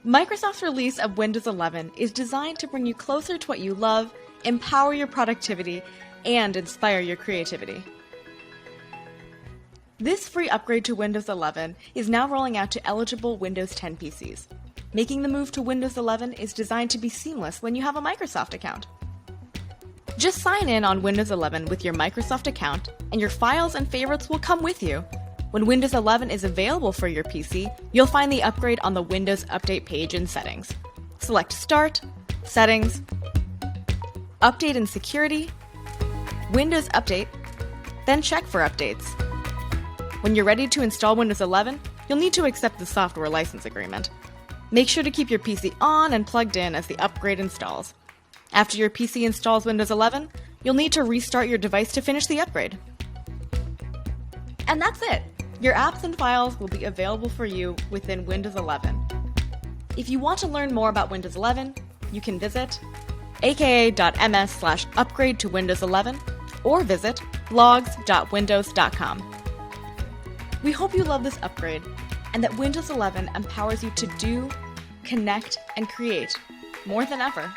Microsoft's release of Windows 11 is designed to bring you closer to what you love, empower your productivity, and inspire your creativity. This free upgrade to Windows 11 is now rolling out to eligible Windows 10 PCs. Making the move to Windows 11 is designed to be seamless when you have a Microsoft account. Just sign in on Windows 11 with your Microsoft account, and your files and favorites will come with you. When Windows 11 is available for your PC, you'll find the upgrade on the Windows Update page in Settings. Select Start, Settings, Update and Security, Windows Update, then check for updates. When you're ready to install Windows 11, you'll need to accept the software license agreement. Make sure to keep your PC on and plugged in as the upgrade installs. After your PC installs Windows 11, you'll need to restart your device to finish the upgrade. And that's it! Your apps and files will be available for you within Windows 11. If you want to learn more about Windows 11, you can visit aka.ms/upgrade to Windows 11 or visit logs.windows.com. We hope you love this upgrade and that Windows 11 empowers you to do, connect, and create more than ever.